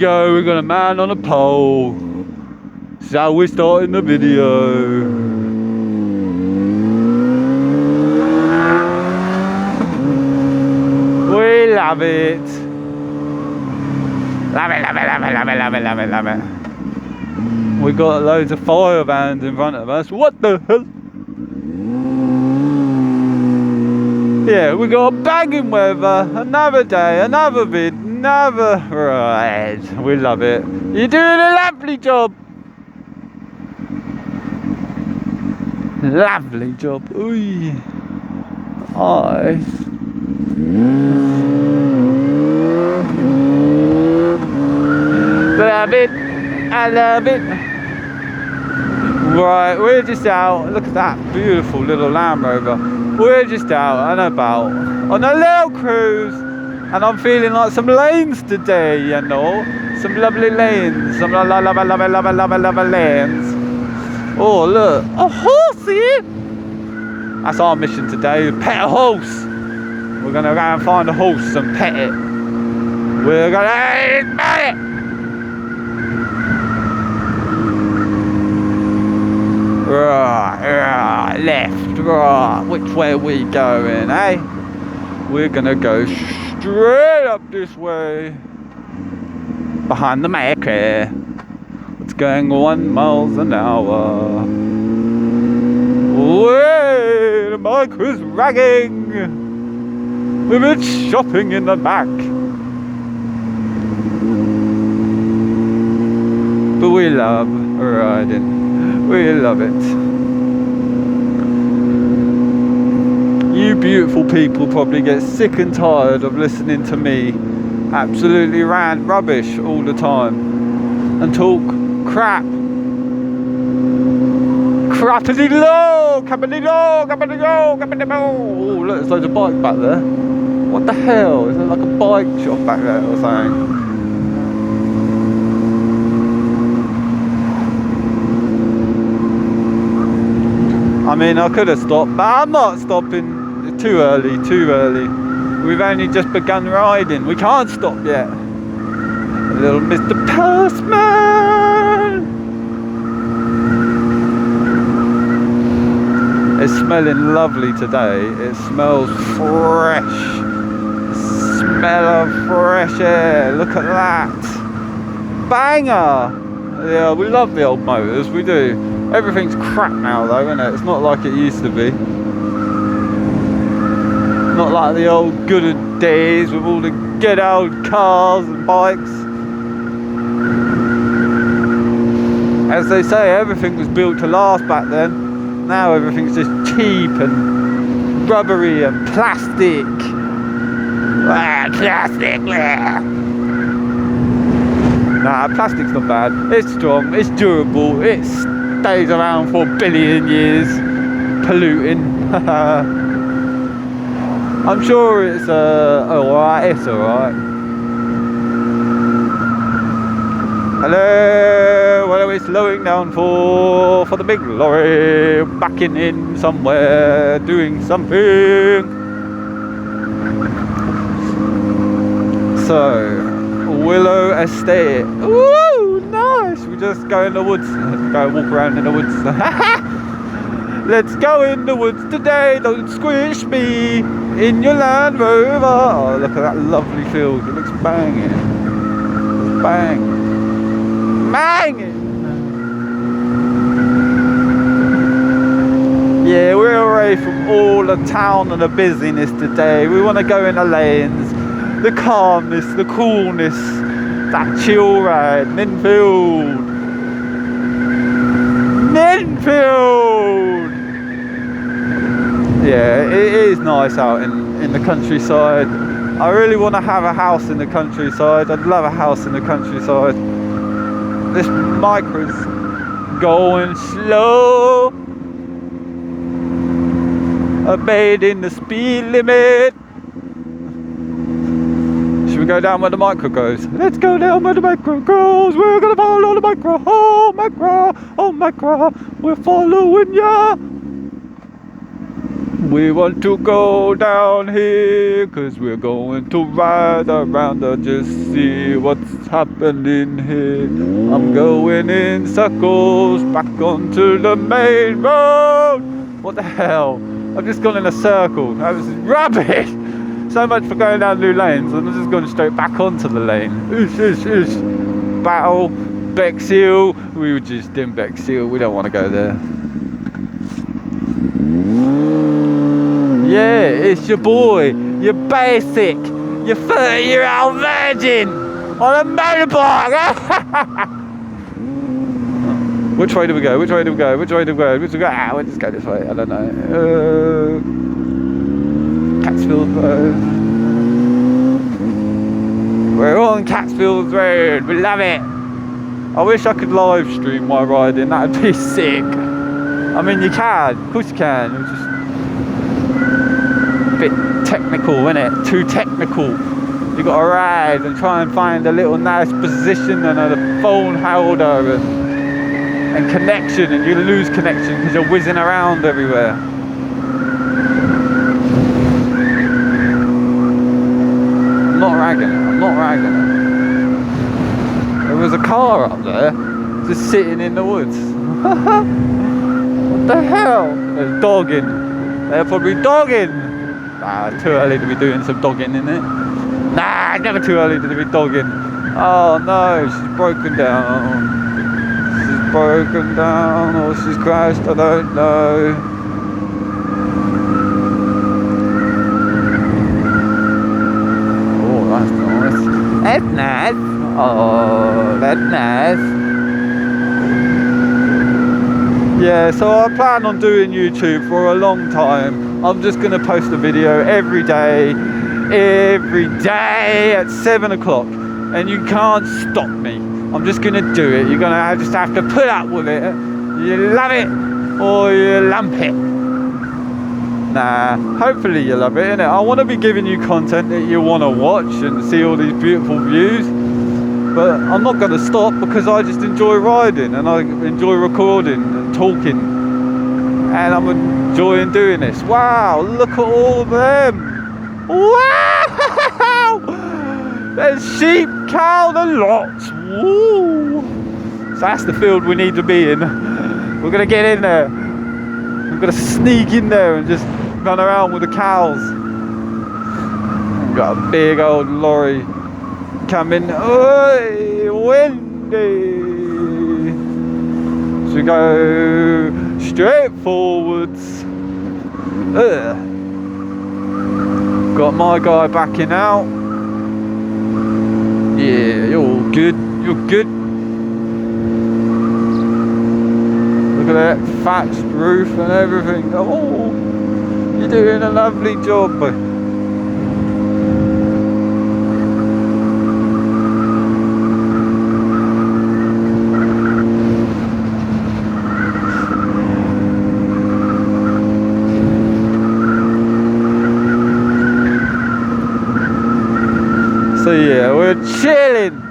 go, we've got a man on a pole. This is how we're starting the video. We love it. Love it, love it, love it, love it, love it, love it, love it. We got loads of fire vans in front of us. What the hell? Yeah, we got banging weather. Another day, another vid, another ride. We love it. You're doing a lovely job. Lovely job. Ooh. I love it. I love it. Right, we're just out. Look at that beautiful little Land Rover. We're just out and about on a little cruise, and I'm feeling like some lanes today, you know. Some lovely lanes. Some lovely lanes. Oh, look. A horsey! That's our mission today. Pet a horse. We're going to go and find a horse and pet it. We're going to pet it. Right, left, right. Which way are we going, eh? We're going to go straight up this way. Behind the maker. It's going 1 mile an hour. Way, the mic is ragging. We've been shopping in the back. But we love riding. We love it. You beautiful people probably get sick and tired of listening to me absolutely rant rubbish all the time and talk crap. Crappity low, cappity low, cappity low, cappity low. Oh, look, there's loads of bikes back there. What the hell? Is there like a bike shop back there or something? I mean, I could have stopped, but I'm not stopping. Too early, too early. We've only just begun riding. We can't stop yet. Little Mr. Postman. It's smelling lovely today. It smells fresh. Smell of fresh air. Look at that. Banger. Yeah, we love the old motors. We do. Everything's crap now though, isn't it? It's not like it used to be. Not like the old good days with all the good old cars and bikes. As they say, everything was built to last back then. Now everything's just cheap and rubbery and plastic. Plastic. Nah, plastic's not bad. It's strong, it's durable, it stays around for a billion years, polluting. I'm sure it's alright, it's alright. Hello, what are we slowing down for? For the big lorry, backing in somewhere, doing something. So, Willow Estate. Woo, nice. We just go in the woods. Let's go walk around in the woods. Let's go in the woods today. Don't squish me in your Land Rover. Oh, look at that lovely field. It looks banging. Bang. Banging. Yeah, we're away from all the town and the busyness today. We want to go in the lanes. The calmness, the coolness, that chill ride, Ninfield. Yeah, it is nice out in the countryside. I really want to have a house in the countryside. I'd love a house in the countryside. This micro's going slow. Obeying the speed limit. Should we go down where the micro goes? Let's go down where the micro goes. We're gonna follow the micro. Oh, micro. Oh, micro. We're following ya. We want to go down here, 'cause we're going to ride around and just see what's happening here. I'm going in circles back onto the main road. What the hell? I've just gone in a circle. That was rubbish. So much for going down new lanes. I'm just going straight back onto the lane. Oosh, oosh, oosh. Battle, Bexhill. We were just in Bexhill. We don't want to go there. Yeah, it's your boy, your basic, your 30-year-old virgin on a motorbike. Which way do we go? Which way do we go? Which way do we go? Which way do we go? Ah, we'll just go this way. I don't know. Catsfield Road. We're on Catsfield Road. We love it. I wish I could live stream while riding. That'd be sick. I mean, you can. Of course you can. It's just a bit technical, isn't it? Too technical. You got to ride and try and find a little nice position and a phone holder and connection, and you lose connection because you're whizzing around everywhere. I'm not ragging it. I'm not ragging it. There was a car up there just sitting in the woods. What the hell? There's dogging. They're probably dogging. Nah, too early to be doing some dogging, isn't it? Nah, it's never too early to be dogging. Oh no, she's broken down. She's broken down, or she's crashed, I don't know. Oh, that's nice. That's nice. Oh, that's nice. Yeah, so I plan on doing YouTube for a long time. I'm just going to post a video every day at 7 o'clock. And you can't stop me. I'm just going to do it. You're going to just have to put up with it. You love it or you lump it. Nah, hopefully you love it, innit? I want to be giving you content that you want to watch and see all these beautiful views. But I'm not going to stop because I just enjoy riding and I enjoy recording and talking. And I'm enjoying doing this. Wow, look at all of them. Wow! There's sheep, cow, and lots. Woo! So that's the field we need to be in. We're going to get in there. We're going to sneak in there and just run around with the cows. We've got a big old lorry coming. Oi, windy. So we go straight forwards. Got my guy backing out. Yeah, you're good. You're good. Look at that thatched roof and everything. Oh, you're doing a lovely job. So yeah, we're chilling.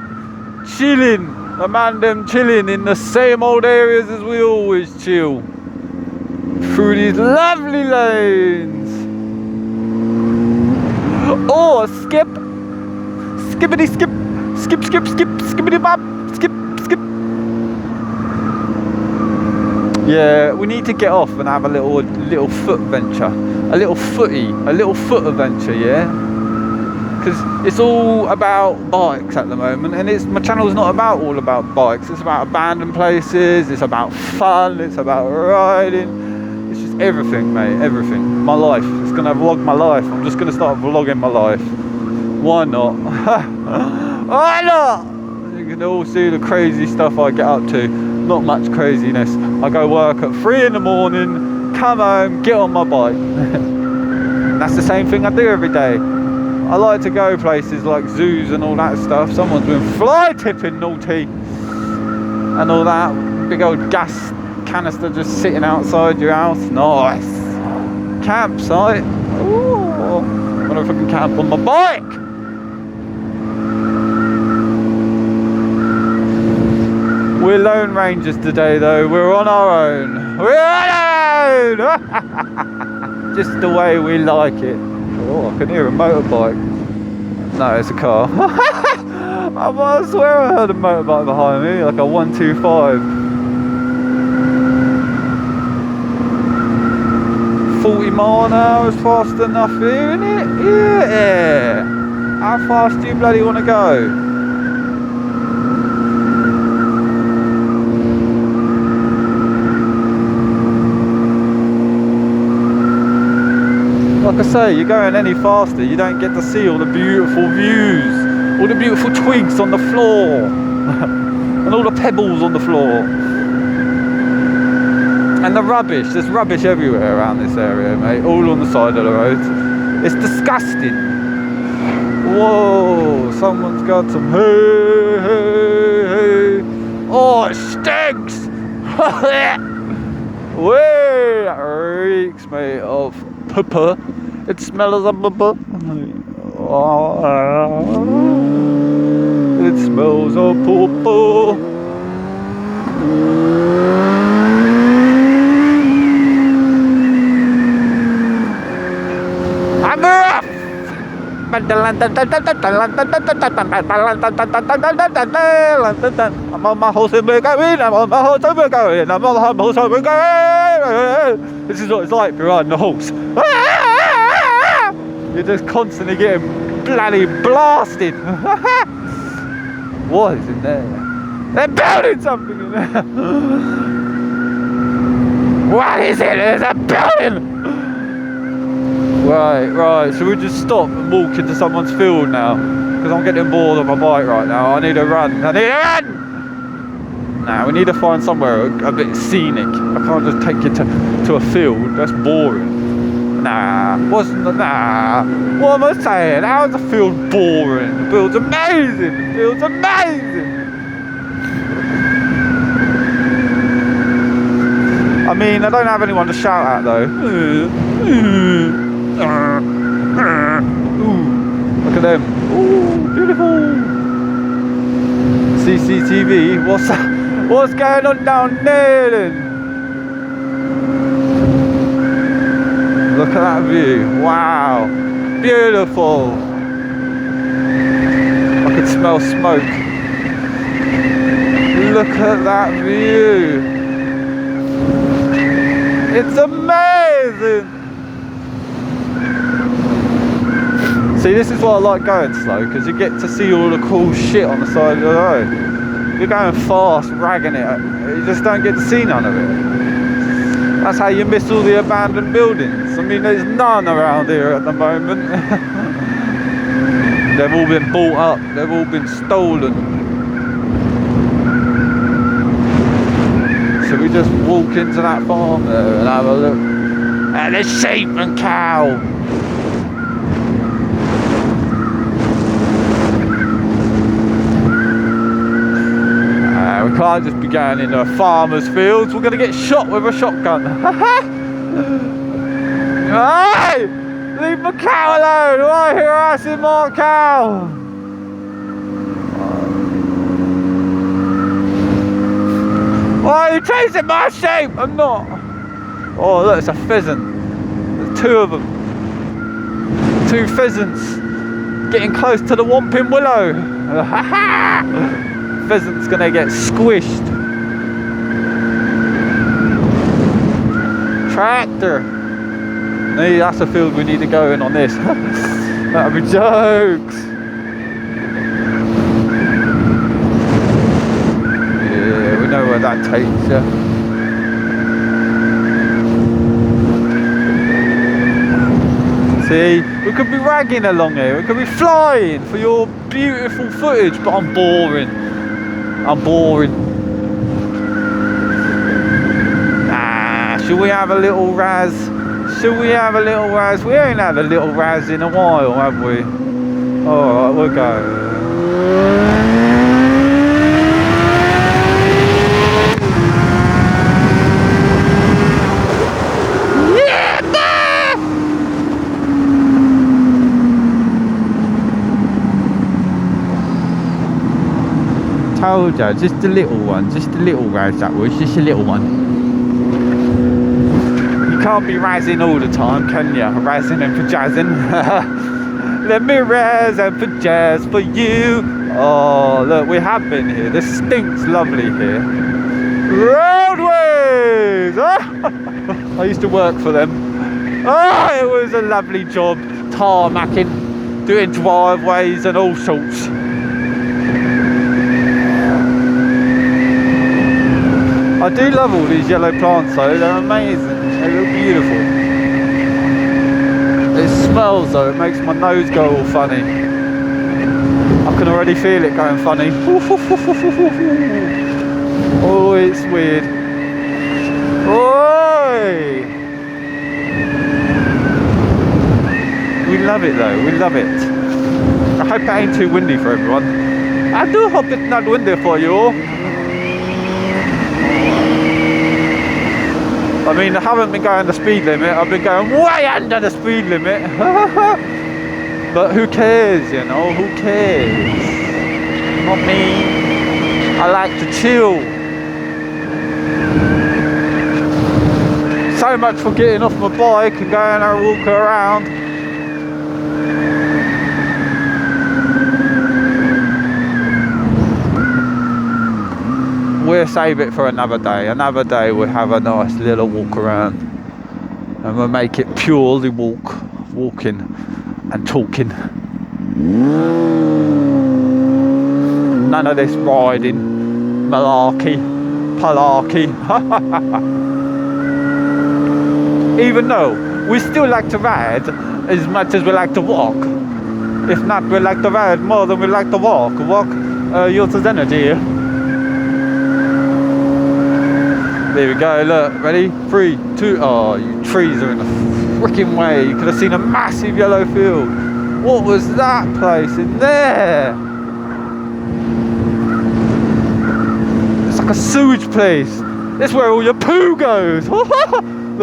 The man them chilling in the same old areas as we always chill. Through these lovely lanes. Oh, skip. Skippity skip. Skip, skippity bop. Skip. Yeah, we need to get off and have a little foot venture. A little foot adventure, yeah? Because it's all about bikes at the moment, and my channel's not all about bikes. It's about abandoned places, it's about fun, it's about riding. It's just everything, mate, everything. My life. It's going to vlog my life. I'm just going to start vlogging my life. Why not? Why not? You can all see the crazy stuff I get up to. Not much craziness. I go work at 3 in the morning, come home, get on my bike. That's the same thing I do every day. I like to go places like zoos and all that stuff. Someone's been fly tipping naughty and all that. Big old gas canister just sitting outside your house. Nice. Campsite. Ooh. I'm gonna fucking camp on my bike. We're Lone Rangers today though. We're on our own. We're on our own. just the way we like it. Oh, I can hear a motorbike. No, it's a car. I swear I heard a motorbike behind me, like a 125. 40 mile an hour is fast enough here, isn't it? Yeah. How fast do you bloody want to go? Like I say, you're going any faster, you don't get to see all the beautiful views, all the beautiful twigs on the floor, and all the pebbles on the floor. And the rubbish, there's rubbish everywhere around this area, mate, all on the side of the road. It's disgusting. Whoa, someone's got some hey. Oh, it stinks! Way, that reeks, mate, of poo. It smells of poo. It smells of poo. I'm off! I'm on my horse and we're going, I'm on my horse and we're going, I'm on my horse and we're going. This is what it's like if you're riding a horse. You're just constantly getting bloody blasted. What is in there? They're building something in there. What is it? There's a building! Right, so we just stop and walk into someone's field now? Because I'm getting bored of my bike right now. I need to run. Nah, we need to find somewhere a bit scenic. I can't just take you to a field. That's boring. Nah. What am I saying? How's the field boring? The field's amazing. The field's amazing. I mean, I don't have anyone to shout at though. Ooh, look at them. Ooh, beautiful. CCTV. What's going on down there then? Look at that view. Wow. Beautiful. I can smell smoke. Look at that view. It's amazing. See, this is why I like going slow, because you get to see all the cool shit on the side of the road. You're going fast, ragging it, you just don't get to see none of it. That's how you miss all the abandoned buildings. I mean, there's none around here at the moment. They've all been bought up, they've all been stolen. So we just walk into that farm there and have a look at the sheep and cow. We can't just be going into a farmer's fields. We're going to get shot with a shotgun. Hey! Leave my cow alone! Why are you harassing my cow? Why are you chasing my sheep? I'm not. Oh, look, it's a pheasant. There's two of them. Two pheasants getting close to the Whomping Willow. Pheasant's gonna get squished. Tractor. Nee, that's a field we need to go in on this. That'll be jokes. Yeah, we know where that takes you. See, we could be ragging along here. We could be flying for your beautiful footage, but I'm boring. Nah, should we have a little raz? We ain't had a little raz in a while, have we? Alright, we'll go. Told you, just a little one, just a little raz that was, just a little one. You can't be razzing all the time, can ya? Razzing and pajazzing. Let me razz and pajazz for you. Oh, look, we have been here. This stinks lovely here. Roadways! I used to work for them. Oh, it was a lovely job. Tarmacking, doing driveways and all sorts. I do love all these yellow plants though, they're amazing. They look beautiful. It smells though, it makes my nose go all funny. I can already feel it going funny. Oh, it's weird. Oi! We love it though, we love it. I hope it ain't too windy for everyone. I do hope it's not windy for you all. I mean, I haven't been going the speed limit, I've been going way under the speed limit. But who cares, you know, who cares? Not me. I like to chill. So much for getting off my bike and going and walking around. We'll save it for another day. Another day we'll have a nice little walk around. And we'll make it purely walking and talking. None of this riding, malarkey, palarkey. Even though we still like to ride as much as we like to walk. If not, we like to ride more than we like to walk. Walk uses energy. There we go, look, ready? 3, 2, oh, you trees are in the freaking way. You could have seen a massive yellow field. What was that place in there? It's like a sewage place. This is where all your poo goes. Look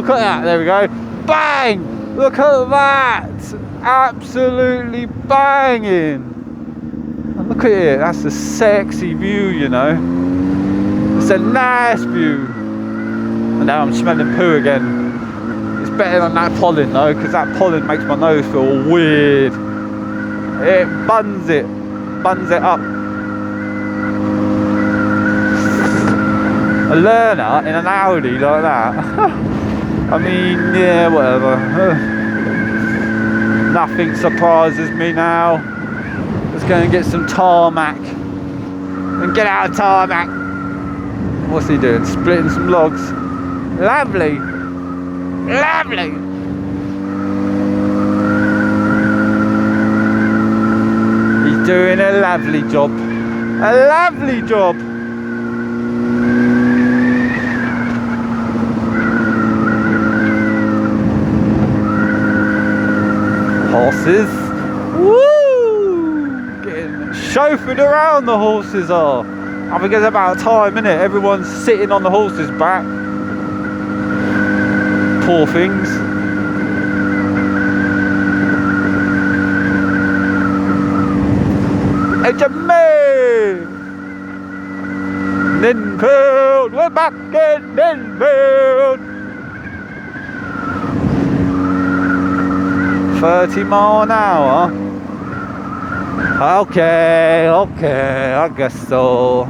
at that, there we go. Bang! Look at that! Absolutely banging. And look at it, that's a sexy view, you know. It's a nice view. And now I'm smelling poo again. It's better than that pollen though, because that pollen makes my nose feel weird. It buns it up. A learner in an Audi like that. I mean, yeah, whatever. Nothing surprises me now. Let's go and get some tarmac. And get out of tarmac. What's he doing? Splitting some logs. Lovely. Lovely. He's doing a lovely job. A lovely job. Horses. Woo! Getting chauffeured around, the horses are. I think it's about time, innit? Everyone's sitting on the horse's back. Poor things. It's a me! Ninfield! We're back in Ninfield! 30 mile an hour? Okay, I guess so.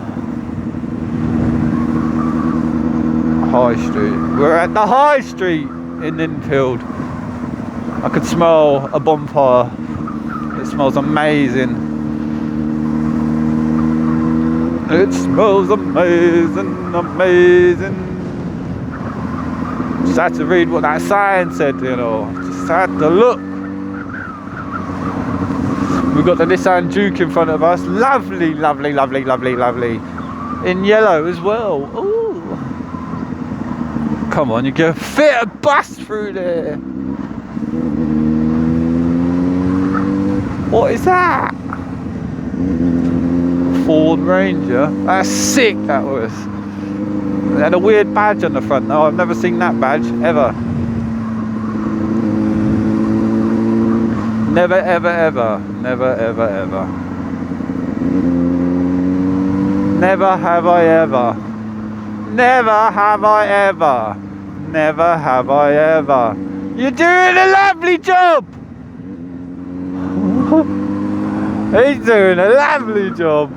High Street. We're at the High Street in Ninfield. I could smell a bonfire. It smells amazing. It smells amazing, amazing. Just had to read what that sign said, you know. Just had to look. We've got the Nissan Duke in front of us. Lovely, lovely, lovely, lovely, lovely. In yellow as well. Ooh. Come on, you can fit a bus through there. What is that? Ford Ranger. That's sick, that was. It had a weird badge on the front though. I've never seen that badge, ever. Never, ever, ever. Never, ever, ever. Never have I ever. Never have I ever. Never have I ever. You're doing a lovely job. He's doing a lovely job.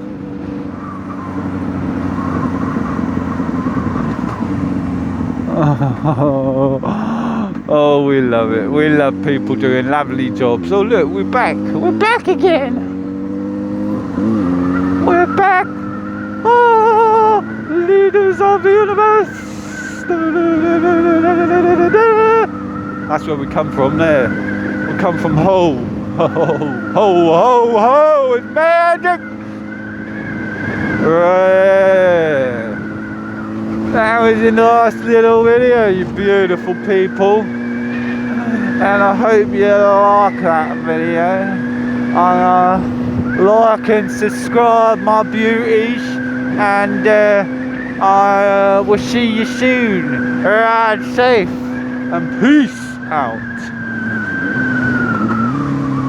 Oh, we love it. We love people doing lovely jobs. Oh, look, we're back. We're back again. We're back. Oh, leaders of the universe. That's where we come from there. We come from ho. Ho, ho, ho. It's magic. Right. That was a nice little video, you beautiful people. And I hope you like that video. And like and subscribe, my beauties. And I will see you soon. Ride safe and peace out.